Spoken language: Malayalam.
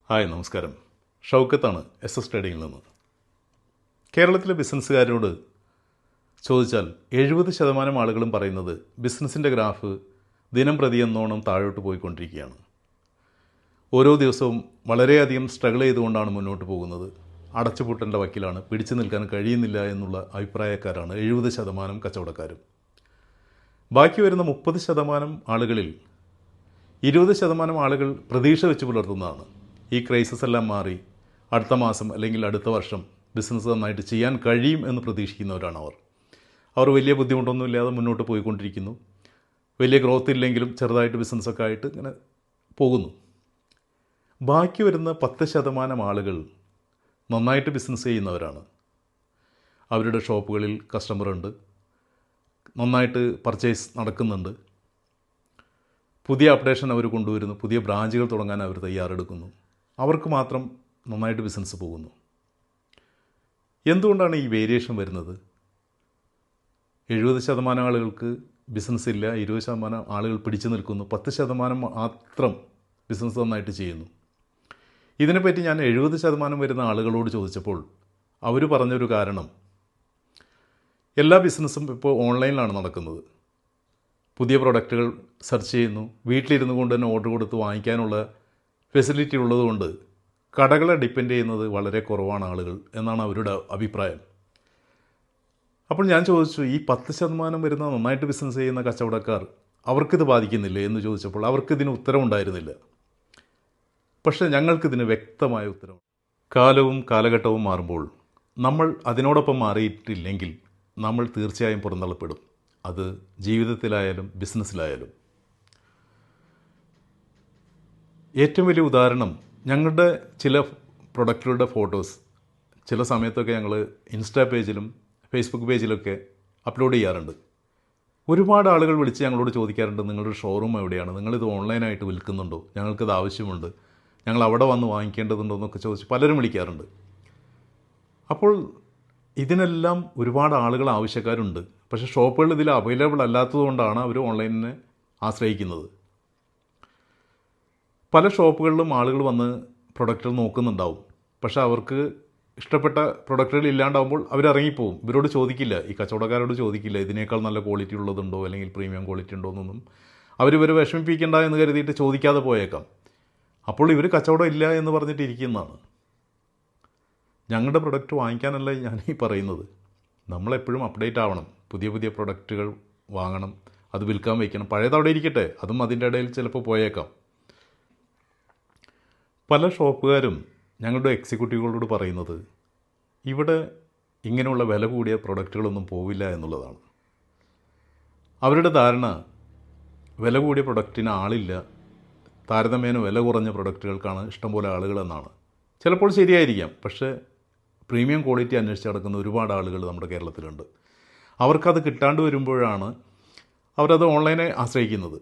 ഹായ് നമസ്കാരം. ഷൗക്കത്താണ് SS ട്രേഡിങ്ങിൽ നിന്ന്. കേരളത്തിലെ ബിസിനസ്സുകാരോട് ചോദിച്ചാൽ 70% ആളുകളും പറയുന്നത് ബിസിനസ്സിൻ്റെ ഗ്രാഫ് ദിനം പ്രതി എന്നോണം താഴോട്ട് പോയിക്കൊണ്ടിരിക്കുകയാണ്. ഓരോ ദിവസവും വളരെയധികം സ്ട്രഗിൾ ചെയ്തുകൊണ്ടാണ് മുന്നോട്ട് പോകുന്നത്. അടച്ചുപൂട്ടേണ്ട വക്കിലാണ്, പിടിച്ചു നിൽക്കാൻ കഴിയുന്നില്ല എന്നുള്ള അഭിപ്രായക്കാരാണ് 70% കച്ചവടക്കാരും. ബാക്കി വരുന്ന 30% ആളുകളിൽ 20% ആളുകൾ പ്രതീക്ഷ വെച്ച് പുലർത്തുന്നതാണ്. ഈ ക്രൈസിസ് എല്ലാം മാറി അടുത്ത മാസം അല്ലെങ്കിൽ അടുത്ത വർഷം ബിസിനസ് നന്നായിട്ട് ചെയ്യാൻ കഴിയും എന്ന് പ്രതീക്ഷിക്കുന്നവരാണ് അവർ വലിയ ബുദ്ധിമുട്ടൊന്നുമില്ലാതെ മുന്നോട്ട് പോയിക്കൊണ്ടിരിക്കുന്നു. വലിയ ഗ്രോത്ത് ഇല്ലെങ്കിലും ചെറുതായിട്ട് ബിസിനസ്സൊക്കെ ആയിട്ട് ഇങ്ങനെ പോകുന്നു. ബാക്കി വരുന്ന 10% ആളുകൾ നന്നായിട്ട് ബിസിനസ് ചെയ്യുന്നവരാണ്. അവരുടെ ഷോപ്പുകളിൽ കസ്റ്റമറുണ്ട്, നന്നായിട്ട് പർച്ചേസ് നടക്കുന്നുണ്ട്, പുതിയ അപ്ഡേഷൻ അവർ കൊണ്ടുവരുന്നു, പുതിയ ബ്രാഞ്ചുകൾ തുടങ്ങാൻ അവർ തയ്യാറെടുക്കുന്നു. അവർക്ക് മാത്രം നന്നായിട്ട് ബിസിനസ് പോകുന്നു. എന്തുകൊണ്ടാണ് ഈ വേരിയേഷൻ വരുന്നത്? 70% ആളുകൾക്ക് ബിസിനസ് ഇല്ല, 20% ആളുകൾ പിടിച്ചു നിൽക്കുന്നു, 10% മാത്രം ബിസിനസ് നന്നായിട്ട് ചെയ്യുന്നു. ഇതിനെപ്പറ്റി ഞാൻ 70% വരുന്ന ആളുകളോട് ചോദിച്ചപ്പോൾ അവർ പറഞ്ഞൊരു കാരണം, എല്ലാ ബിസിനസ്സും ഇപ്പോൾ ഓൺലൈനിലാണ് നടക്കുന്നത്. പുതിയ പ്രൊഡക്റ്റുകൾ സെർച്ച് ചെയ്യുന്നു, വീട്ടിലിരുന്നു കൊണ്ട് തന്നെ ഓർഡർ കൊടുത്ത് വാങ്ങിക്കാനുള്ള ഫെസിലിറ്റി ഉള്ളതുകൊണ്ട് കടകളെ ഡിപ്പെൻഡ് ചെയ്യുന്നത് വളരെ കുറവാണ് ആളുകൾ എന്നാണ് അവരുടെ അഭിപ്രായം. അപ്പോൾ ഞാൻ ചോദിച്ചു, ഈ 10% വരുന്ന നന്നായിട്ട് ബിസിനസ് ചെയ്യുന്ന കച്ചവടക്കാർ അവർക്കിത് ബാധിക്കുന്നില്ലേ എന്ന് ചോദിച്ചപ്പോൾ അവർക്കിതിന് ഉത്തരവുണ്ടായിരുന്നില്ല. പക്ഷേ ഞങ്ങൾക്കിതിന് വ്യക്തമായ ഉത്തരവ്. കാലവും കാലഘട്ടവും മാറുമ്പോൾ നമ്മൾ അതിനോടൊപ്പം മാറിയിട്ടില്ലെങ്കിൽ നമ്മൾ തീർച്ചയായും പുറന്തള്ളപ്പെടും. അത് ജീവിതത്തിലായാലും ബിസിനസ്സിലായാലും. ഏറ്റവും വലിയ ഉദാഹരണം, ഞങ്ങളുടെ ചില പ്രൊഡക്റ്റുകളുടെ ഫോട്ടോസ് ചില സമയത്തൊക്കെ ഞങ്ങൾ ഇൻസ്റ്റാ പേജിലും ഫേസ്ബുക്ക് പേജിലൊക്കെ അപ്ലോഡ് ചെയ്യാറുണ്ട്. ഒരുപാട് ആളുകൾ വിളിച്ച് ഞങ്ങളോട് ചോദിക്കാറുണ്ട്, നിങ്ങളുടെ ഷോറൂം എവിടെയാണ്, നിങ്ങളിത് ഓൺലൈനായിട്ട് വിൽക്കുന്നുണ്ടോ, ഞങ്ങൾക്കിത് ആവശ്യമുണ്ട്, ഞങ്ങൾ അവിടെ വന്ന് വാങ്ങിക്കേണ്ടതുണ്ടോ എന്നൊക്കെ ചോദിച്ച് പലരും വിളിക്കാറുണ്ട്. അപ്പോൾ ഇതിനെല്ലാം ഒരുപാട് ആളുകൾ ആവശ്യക്കാരുണ്ട്. പക്ഷേ ഷോപ്പുകൾ ഇതിൽ അവൈലബിൾ അല്ലാത്തതുകൊണ്ടാണ് അവർ ഓൺലൈനിനെ ആശ്രയിക്കുന്നത്. പല ഷോപ്പുകളിലും ആളുകൾ വന്ന് പ്രൊഡക്റ്റുകൾ നോക്കുന്നുണ്ടാവും. പക്ഷേ അവർക്ക് ഇഷ്ടപ്പെട്ട പ്രൊഡക്റ്റുകൾ ഇല്ലാണ്ടാവുമ്പോൾ അവരിറങ്ങിപ്പോവും. ഇവരോട് ചോദിക്കില്ല, ഈ കച്ചവടക്കാരോട് ചോദിക്കില്ല ഇതിനേക്കാൾ നല്ല ക്വാളിറ്റി ഉള്ളതുണ്ടോ അല്ലെങ്കിൽ പ്രീമിയം ക്വാളിറ്റി ഉണ്ടോ എന്നൊന്നും. അവരിവരെ വിഷമിപ്പിക്കേണ്ട എന്ന് കരുതിയിട്ട് ചോദിക്കാതെ പോയേക്കാം. അപ്പോൾ ഇവർ കച്ചവടം ഇല്ല എന്ന് പറഞ്ഞിട്ട് ഇരിക്കുന്നതാണ്. ഞങ്ങളുടെ പ്രൊഡക്റ്റ് വാങ്ങിക്കാനല്ല ഞാൻ ഈ പറയുന്നത്. നമ്മളെപ്പോഴും അപ്ഡേറ്റ് ആവണം, പുതിയ പുതിയ പ്രൊഡക്റ്റുകൾ വാങ്ങണം, അത് വിൽക്കാൻ വയ്ക്കണം. പഴയത് അവിടെ ഇരിക്കട്ടെ, അതും അതിൻ്റെ ഇടയിൽ ചിലപ്പോൾ പോയേക്കാം. പല ഷോപ്പുകാരും ഞങ്ങളുടെ എക്സിക്യൂട്ടീവുകളോട് പറയുന്നത് ഇവിടെ ഇങ്ങനെയുള്ള വില കൂടിയ പ്രൊഡക്റ്റുകളൊന്നും പോവില്ല എന്നുള്ളതാണ്. അവരുടെ ധാരണ വില കൂടിയ പ്രൊഡക്റ്റിന് ആളില്ല, താരതമ്യേന വില കുറഞ്ഞ പ്രൊഡക്റ്റുകൾക്കാണ് ഇഷ്ടംപോലെ ആളുകളെന്നാണ്. ചിലപ്പോൾ ശരിയായിരിക്കാം, പക്ഷേ പ്രീമിയം ക്വാളിറ്റി അന്വേഷിച്ച് നടക്കുന്ന ഒരുപാട് ആളുകൾ നമ്മുടെ കേരളത്തിലുണ്ട്. അവർക്കത് കിട്ടാണ്ട് വരുമ്പോഴാണ് അവരത് ഓൺലൈനെ ആശ്രയിക്കുന്നത്.